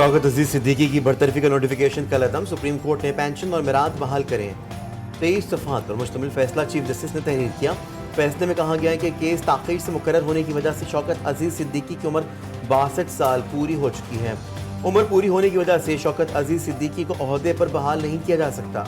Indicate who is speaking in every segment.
Speaker 1: शौकत अजीज सिद्दीकी की बरतरफी का नोटिफिकेशन कल अदम। सुप्रीम कोर्ट ने पेंशन और मिराद बहाल करें। 23 सफ़हात पर मुश्तमिल फैसला चीफ जस्टिस ने तहरीर किया। फैसले में कहा गया है कि केस ताख़ीर से मुकर्रर होने की वजह से शौकत अजीज सिद्दीकी की उम्र 62 साल पूरी हो चुकी है। उम्र पूरी होने की वजह से शौकत अजीज सिद्दीकी को ओहदे पर बहाल नहीं किया जा सकता।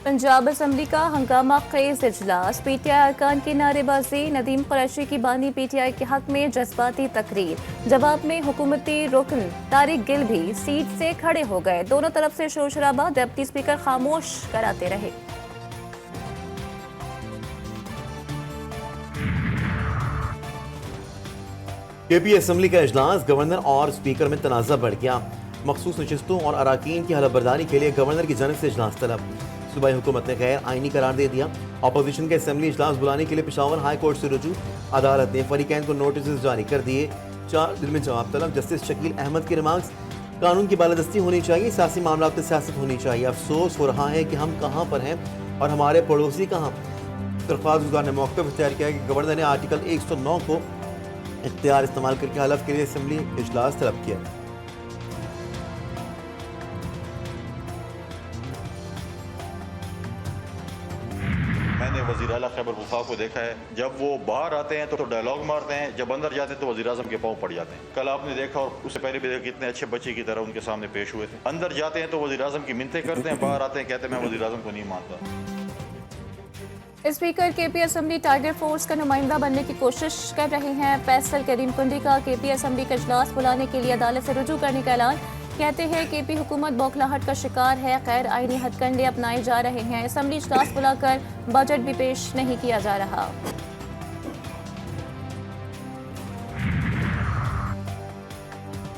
Speaker 2: पंजाब असम्बली का हंगामा खेज इजलास। पीटीआई अरकान की नारेबाजी। नदीम कुरैशी की बानी पीटीआई के हक में जज्बाती तकरीर। जवाब में हुकूमती रुकन तारिक गिल भी सीट से खड़े हो गए। दोनों तरफ से शोर शराबा। डिप्टी स्पीकर खामोश कराते रहे।
Speaker 1: केपी असम्बली का इजलास। गवर्नर और स्पीकर में तनाज़ा बढ़ गया। मखसूस नशिस्तों और अराकीन की हलफबरदारी के लिए गवर्नर की जानिब से इजलास तलब। सूबाई हुकूमत ने गैर आइनी करार दे दिया। अपोजिशन के असम्बली इजलास बुलाने के लिए पेशावर हाई कोर्ट से रुजू। अदालत ने फरीकैन को नोटिस जारी कर दिए। 4 दिन में जवाब तलब। जस्टिस शकील अहमद के रिमार्क्स। कानून की बालादस्ती होनी चाहिए, सियासी मामला में सियासत होनी चाहिए। अफसोस हो रहा है कि हम कहाँ पर हैं और हमारे पड़ोसी कहाँ। दरख्वास्त गुजार ने मौक़िफ़ इख्तियार किया कि गवर्नर ने आर्टिकल 109 को इख्तियार इस्तेमाल करके हलफ के लिए असम्बली इजलास तलब किया।
Speaker 3: मैंने वज़ीर आला खैबर मुल्क को देखा है, जब वो बाहर आते हैं तो डायलॉग मारते हैं, जब अंदर जाते हैं तो वज़ीर आज़म के पाँव पड़ जाते हैं। कल आपने देखा और उससे पहले भी देखा कितने अच्छे बच्चे की तरह उनके सामने पेश हुए थे। अंदर जाते हैं तो वज़ीर आज़म की मिन्नतें करते हैं, बाहर आते हैं कहते हैं मैं वज़ीर आज़म को नहीं मानता।
Speaker 2: Speaker KP assembly tiger force का नुमाइंदा बनने की कोशिश कर रहे हैं। फैसल करीम कुंडी का केपी असम्बली का इजलास बुलाने के लिए अदालत से रुजू करने का ऐलान। कहते हैं केपी हुकूमत बौखलाहट का शिकार है, गैर आइनी हथकंडे अपनाए जा रहे हैं। असम्बली इजलास बुलाकर बजट भी पेश नहीं किया जा रहा।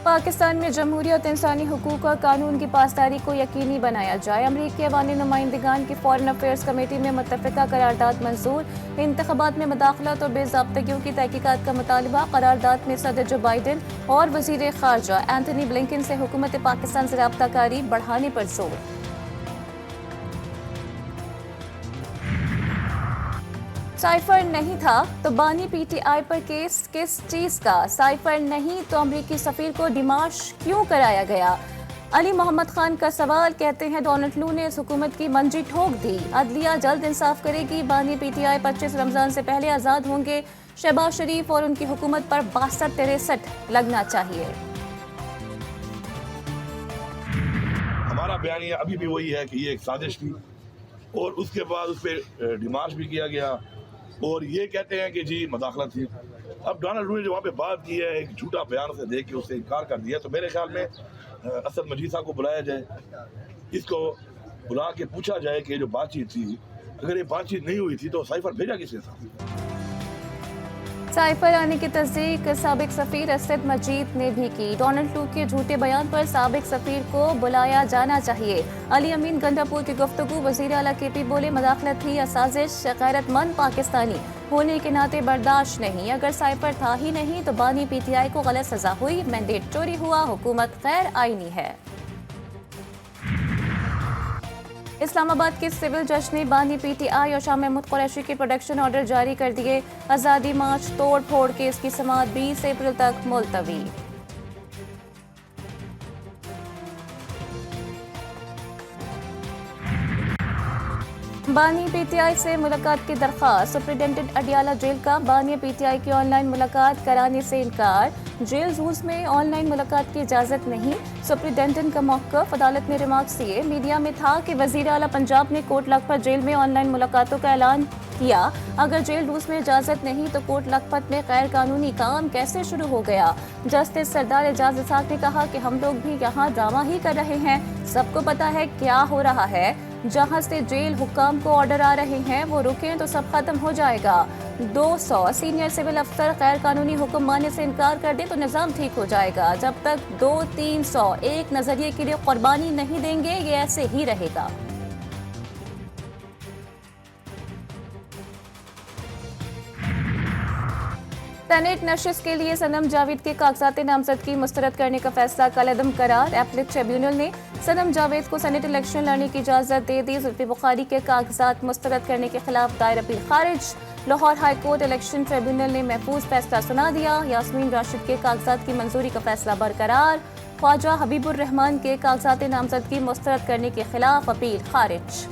Speaker 2: पाकिस्तान में जमहूरियत, इंसानी हुकूक और कानून की पासदारी को यकीनी बनाया जाए। अमरीकी अवामी नुमाइंदगान की फॉरेन अफेयर्स कमेटी में मुत्तफ़िका करारदाद मंजूर। इंतख़ाबात में मदाखलत और बेज़ाब्तगियों की तहकीकात का मुतालबा। करारदाद में सदर जो बाइडन और वज़ीर ख़ारजा एंथनी ब्लिंकन से हुकूमत पाकिस्तान से राब्ताकारी बढ़ाने पर जोर। साइफर नहीं था तो बानी पीटीआई पर केस किस चीज का? साइफर नहीं तो अमरीकी सफीर को डिमाश क्यों कराया गया? अली मोहम्मद खान का सवाल। कहते हैं डोनाल्ड लू ने इस हुकूमत की मंजी ठोक दी। अदलिया जल्द इंसाफ करेगी। बानी पीटीआई 25 रमजान से पहले आज़ाद होंगे। शहबाज शरीफ और उनकी हुकूमत पर 62-63 लगना चाहिए।
Speaker 4: हमारा बयान ये अभी भी वही है कि ये एक साजिश थी और उसके बाद उस पर डिमाश भी किया गया और ये कहते हैं कि जी मदाखलत थी। अब डोनाल्ड लू ने जो वहाँ पे बात की है, एक झूठा बयान से दे के उससे इनकार कर दिया, तो मेरे ख्याल में असद मजीद साहब को बुलाया जाए, इसको बुला के पूछा जाए कि जो बातचीत थी, अगर ये बातचीत नहीं हुई थी तो साइफर भेजा किसने था?
Speaker 2: साइफर आने की तस्दीक साबिक सफीर असद मजीद ने भी की। डोनाल्ड लू के झूठे बयान पर साबिक सफीर को बुलाया जाना चाहिए। अली अमीन गंडापुर की गुफ्तगू। वज़ीर आला केपी बोले मदाखलत थी या साजिश, गैरतमंद पाकिस्तानी होने के नाते बर्दाश्त नहीं। अगर साइफर था ही नहीं तो बानी पीटीआई को गलत सजा हुई, मैंडेट चोरी हुआ, हुकूमत गैर आइनी है। इस्लामाबाद के सिविल जज ने बानी पीटीआई और शाह महमूद कुरैशी के प्रोटेक्शन ऑर्डर जारी कर दिए। आज़ादी मार्च तोड़ फोड़ केस की समाअत 20 अप्रैल तक मुलतवी। बानी पीटीआई से मुलाकात की दरख्वास्त। सुप्रिंटेंडेंट अडियाला जेल का बानी पीटीआई की ऑनलाइन मुलाकात कराने से इनकार। जेल रूल्स में ऑनलाइन मुलाकात की इजाज़त नहीं। सुप्रिंटेंडेंट का मौक़िफ़। अदालत ने रिमार्क्स दिए। मीडिया में था कि वज़ीर आला पंजाब ने कोट लखपत जेल में ऑनलाइन मुलाकातों का ऐलान किया। अगर जेल रूल्स में इजाज़त नहीं तो कोट लखपत में गैर कानूनी काम कैसे शुरू हो गया? जस्टिस सरदार एजाज इसाक ने कहा कि हम लोग भी यहाँ ड्रामा ही कर रहे हैं, सबको पता है क्या हो रहा है। जहां से जेल हुक्काम को ऑर्डर आ रहे हैं वो रुकें तो सब खत्म हो जाएगा। 200 सीनियर सिविल अफसर गैर कानूनी हुक्म मानने से इनकार कर दे तो निज़ाम ठीक हो जाएगा। जब तक 200-300 एक नजरिए के लिए कुर्बानी नहीं देंगे ये ऐसे ही रहेगा। सेनेट नशिश के लिए सनम जावेद के कागजात नामजदगी मुस्तरद करने का फैसला कलअदम करार। एपलेट ट्रिब्यूनल ने सनम जावेद को सेनेट इलेक्शन लड़ने की इजाजत दे दी। जुल्फी बुखारी के कागजात मुस्तरद करने के खिलाफ दायर अपील खारिज। Lahore high court election tribunal ने महफूज फैसला सुना दिया। यास्मीन राशिद के कागजात की मंजूरी का फैसला बरकरार। ख्वाजा हबीबुर रहमान के कागजात नामजदगी मुस्तरद करने के खिलाफ अपील खारिज।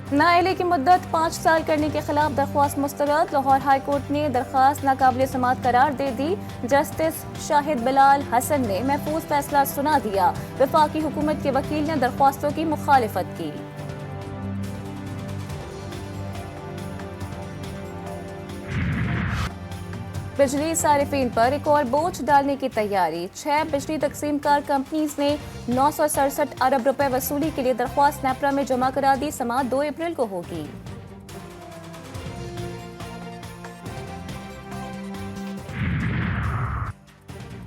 Speaker 2: नाअहली की मुद्दत 5 साल करने के खिलाफ दरख्वास्त मुस्तरद। लाहौर हाई कोर्ट ने दरख्वास्त नाकाबिल समाअत करार दे दी। जस्टिस शाहिद बिलाल हसन ने महफूज फैसला सुना दिया। वफाकी हुकूमत के वकील ने दरख्वास्तों की मुखालिफत की। बिजली सारिफीन पर एक और बोझ डालने की तैयारी। 6 बिजली तकसीमकार कंपनीज ने 967 अरब रुपए वसूली के लिए दरख्वास्त नेपरा में जमा करा दी। समाअत 2 अप्रैल को होगी।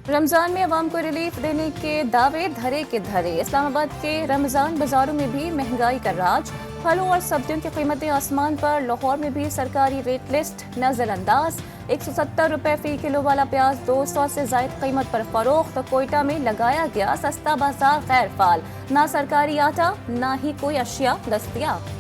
Speaker 2: रमजान में अवाम को रिलीफ देने के दावे धरे के धरे। इस्लामाबाद के रमजान बाजारों में भी महंगाई का राज। फलों और सब्जियों की कीमतें आसमान पर। लाहौर में भी सरकारी रेट लिस्ट नजरअंदाज। 170 रुपए फी किलो वाला प्याज 200 से जायद कीमत पर फरोख्त। तो कोयटा में लगाया गया सस्ता बाजार गैर फाल। ना सरकारी आटा ना ही कोई अशिया दस्तयाब।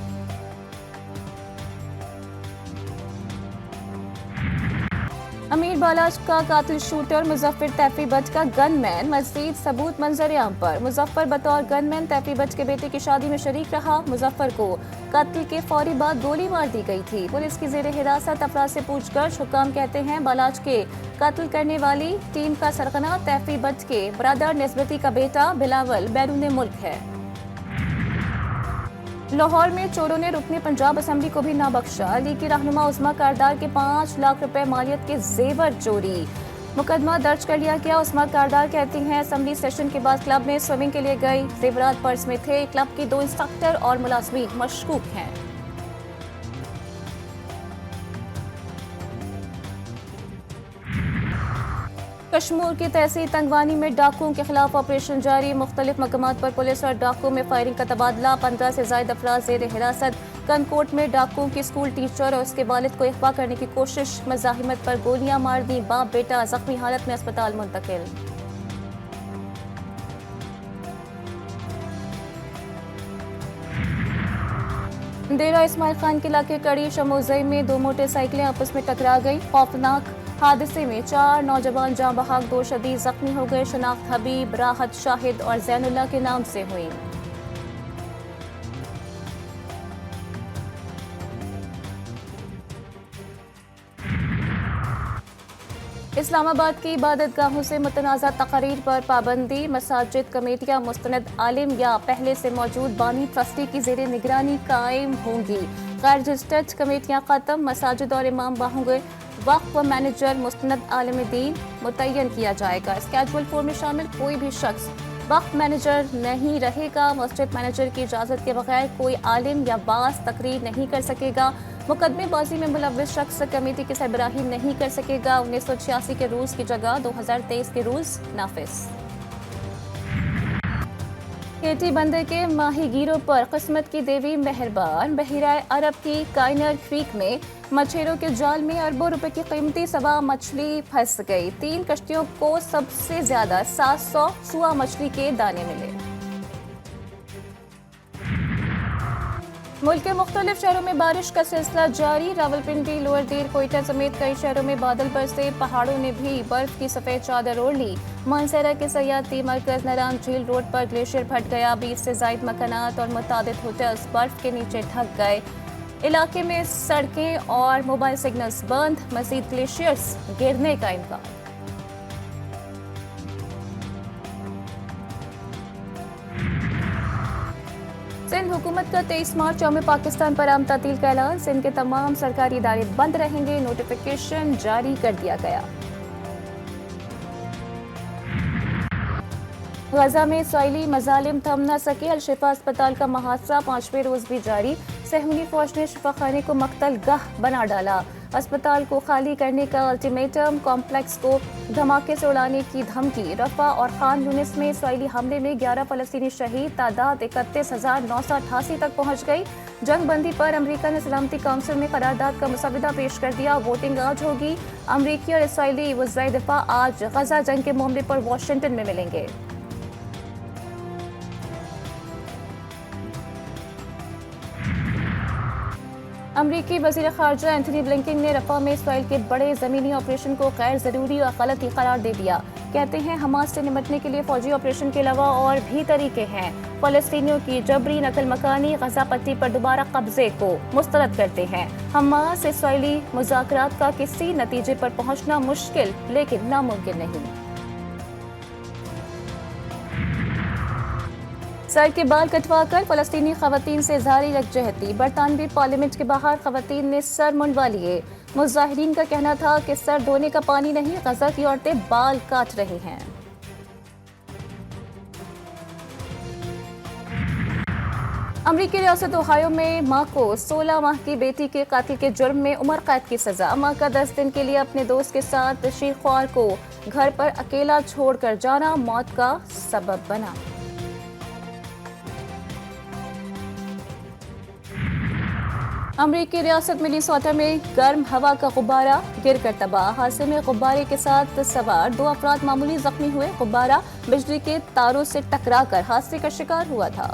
Speaker 2: अमीर बालाज का कातिल शूटर मुजफ्फर तैफी बट का गनमैन। मजीद सबूत मंजर-ए-आम पर। मुजफ्फर बतौर गनमैन तैफी बट के बेटे की शादी में शरीक रहा। मुजफ्फर को कत्ल के फौरी बाद गोली मार दी गई थी। पुलिस की जेर हिरासत अफराद से पूछकर हुक्काम कहते हैं बालाज के कत्ल करने वाली टीम का सरगना तैफी बट के ब्रदर निस्बती का बेटा बिलावल बैरून मुल्क है। लाहौर में चोरों ने रुकने पंजाब असेंबली को भी ना बख्शा। लीग की रहनुमा उस्मा कारदार के 5 लाख रुपए मालियत के जेवर चोरी। मुकदमा दर्ज कर लिया गया। उस्मा कारदार कहती हैं असेंबली सेशन के बाद क्लब में स्विमिंग के लिए गई। जेवरात पर्स में थे। क्लब के 2 इंस्ट्रक्टर और मुलाजमीन मशकूक हैं। कश्मीर की तहसील तंगवानी में डाकुओं के खिलाफ ऑपरेशन जारी। मुख्तलिफ मकामात पर पुलिस और डाकुओं में फायरिंग का तबादला। 15 से ज्यादा अफराद जेर हिरासत। कनकोट में डाकुओं की स्कूल टीचर और उसके वालिद को अगवा करने की कोशिश। मज़ाहिमत पर गोलियां मार दी। बाप बेटा जख्मी हालत में अस्पताल मुंतकिल। डेरा इस्माइल खान के इलाके कड़ी शमोजई में 2 मोटरसाइकिलें आपस में टकरा गई। खौफनाक हादसे में 4 नौजवान जाँ बहक 2 शदीद जख्मी हो गए। शनाख्त हबीब, राहत, शाहिद और जैनुल्लाह के नाम से हुई। इस्लामाबाद की इबादत गाहों से मुतनाज़ा तकरीर पर पाबंदी। मसाजिद कमेटियाँ मुस्तनद आलिम या पहले से मौजूद बानी ट्रस्टी की जेर निगरानी कायम होंगी। गैर रजिस्टर्ड कमेटियाँ खत्म। मसाजिद और इमाम बाहों वक्फ व मैनेजर मुस्तनद आलिम दीन मुतय्यन किया जाएगा। स्केजुअल 4 में शामिल कोई भी शख्स वक्फ मैनेजर नहीं रहेगा। मस्जिद मैनेजर की इजाज़त के बगैर कोई आलिम या बास तकरीर नहीं कर सकेगा। मुकदमेबाजी में मुलव्विस शख्स कमेटी की सरबराही नहीं कर सकेगा। 1986 के रूल्स की जगह 2023 के रूल्स नाफिज। केटी बंदर के माहीगीरों पर किस्मत की देवी मेहरबान। बहिराए अरब की काइनर क्रीक में मछेरों के जाल में अरबों रुपए की कीमती सवा मछली फंस गई। 3 कश्तियों को सबसे ज्यादा 700 सुआ मछली के दाने मिले। मुल्क के मुख्तलिफ शहरों में बारिश का सिलसिला जारी। रावलपिंडी, लोअर देर, कोयटा समेत कई शहरों में बादल बरसे। पहाड़ों ने भी बर्फ की सफेद चादर ओढ़ ली। मानसरा के सयाहती मरकज नराम झील रोड पर ग्लेशियर फट गया। 20 से ज्यादा मकानात और मुतादिद होटल्स बर्फ के नीचे ढक गए। इलाके में सड़कें और मोबाइल सिग्नल्स बंद। मजीद ग्लेशियर्स गिरने का इम्कान। सिंध हुकूमत का 23 मार्च यौम पाकिस्तान पर आम तातील का ऐलान। सिंध के तमाम सरकारी इदारे बंद रहेंगे। नोटिफिकेशन जारी कर दिया गया। गजा में इसराइली मजालिम थम न सके। अल-शिफा अस्पताल का मुहासरा 5वें रोज भी जारी। सहूनी फौज ने शिफाखाने को मक्तल गाह बना डाला। अस्पताल को खाली करने का अल्टीमेटम, कॉम्प्लेक्स को धमाके से उड़ाने की धमकी। रफा और खान यूनिस में इसराइली हमले में 11 फलस्तीनी शहीद, तादाद 31,988 तक पहुंच गई। जंग बंदी पर अमेरिका ने सलामती काउंसिल में करारदाद का मुसविदा पेश कर दिया। वोटिंग आज होगी। अमेरिकी और इसराइली वज़ीर दिफा आज गजा जंग के मामले पर वाशिंगटन में मिलेंगे। अमरीकी वज़ीर ख़ारजा एंथनी ब्लिंकन ने रफ़ा में इसराइल के बड़े ज़मीनी ऑपरेशन को गैर ज़रूरी और गलत ही करार दे दिया। कहते हैं हमास से निपटने के लिए फ़ौजी ऑपरेशन के अलावा और भी तरीके हैं। फ़लस्तीनियों की जबरी नकल मकानी गज़ा पट्टी पर दोबारा कब्जे को मुस्तरद करते हैं। हमास इसराइली मुज़ाकरात का किसी नतीजे पर पहुंचना मुश्किल लेकिन नामुमकिन नहीं। सर के बाल कटवाकर फलस्तीनी खवातीन से इज़हारी यकजहती। बरतानवी पार्लियामेंट के बाहर खवातीन ने सर मुंडवा लिए। मुजाहिरीन का कहना था कि सर धोने का पानी नहीं, गजा की औरतें बाल काट रही हैं। अमरीकी रियासत ओहायो में मां को 16 माह की बेटी के कातिल के जुर्म में उम्र कैद की सजा। मां का 10 दिन के लिए अपने दोस्त के साथ शीख्वार को घर पर अकेला छोड़कर जाना मौत का सबब बना। अमरीकी रियासत मिनीसोटा में गर्म हवा का गुब्बारा गिरकर तबाह। हादसे में गुब्बारे के साथ सवार 2 अफराद मामूली जख्मी हुए। गुब्बारा बिजली के तारों से टकराकर हादसे का शिकार हुआ था।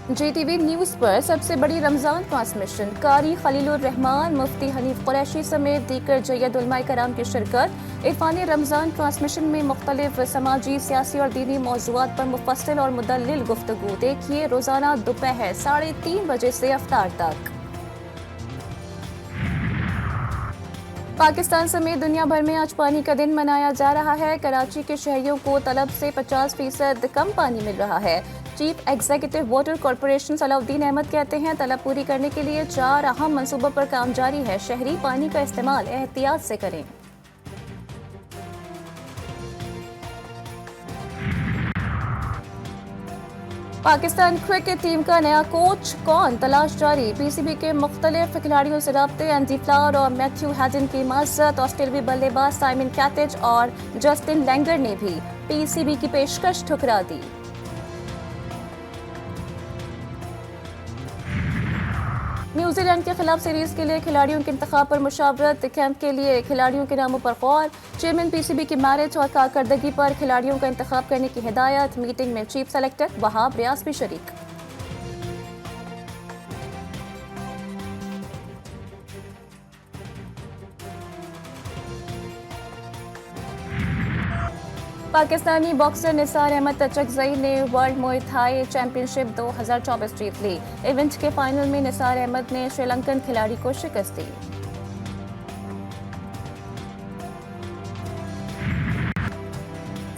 Speaker 2: JTV न्यूज पर सबसे बड़ी रमजान ट्रांसमिशन। कारी खलीलुर रहमान, मुफ्ती हनीफ कुरैशी समेत दीगर जय्यद उलमाए कराम की शिरकत। इरफानी रमजान ट्रांसमिशन में मुख्तलिफ समाजी, सियासी और दीनी मौज़ूआत पर मुफस्सिल और मुदल्लिल गुफ्तगू। देखिए रोजाना दोपहर 3:30 बजे से इफ्तार तक। पाकिस्तान समेत दुनिया भर में आज पानी का दिन मनाया जा रहा है। कराची के शहरियों को तलब से 50% कम पानी मिल रहा है। Chief executive water corporation Salauddin Ahmed कहते हैं तलब पूरी करने के लिए 4 अहम मंसूबों पर काम जारी है। शहरी पानी का इस्तेमाल एहतियात से करें। पाकिस्तान क्रिकेट टीम का नया कोच कौन, तलाश जारी। पीसीबी के मुख्तलिफ खिलाड़ियों से राब्ते। एंडी फ्लावर और मैथ्यू हैडन की माजरत। ऑस्ट्रेलियाई बल्लेबाज साइमन कैटेज और जस्टिन लैंगर ने भी पीसीबी की पेशकश ठुकरा दी। न्यूजीलैंड के खिलाफ सीरीज के लिए खिलाड़ियों के इंतखाब पर मुशावरत। कैंप के लिए खिलाड़ियों के नामों पर गौर। चेयरमैन पीसीबी की मैरिट और कारकर्दगी पर खिलाड़ियों का इंतखाब करने की हिदायत। मीटिंग में चीफ सेलेक्टर वहाब रियाज भी शरीक। पाकिस्तानी बॉक्सर निसार अहमद तचकजई ने वर्ल्ड मुay थाई चैंपियनशिप 2024 जीत ली। इवेंट के फाइनल में निसार अहमद ने श्रीलंकन खिलाड़ी को शिकस्त दी।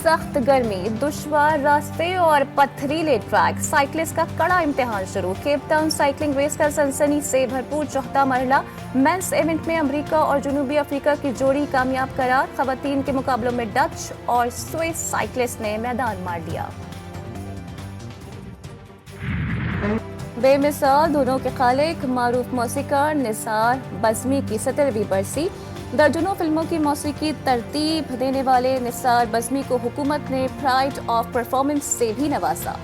Speaker 2: सख्त गर्मी, दुश्वार रास्ते और पथरीले ट्रैक, साइकिलिस्ट का कड़ा इम्तिहान शुरू। केप टाउन साइकिलिंग रेस का सनसनी से भरपूर चौथा मरहला। मेंस इवेंट में अमेरिका और जनूबी अफ्रीका की जोड़ी कामयाब करार। खवातीन के मुकाबलों में डच और स्विस साइकिलिस्ट ने मैदान मार दिया। बेमिसाल दोनों के खालिक मारूफ मौसीकार निसार बज़मी की 17वीं बरसी। दर्जनों फिल्मों की मौसीकी तरतीब देने वाले निसार बज़मी को हुकूमत ने प्राइड ऑफ परफॉर्मेंस से भी नवाजा।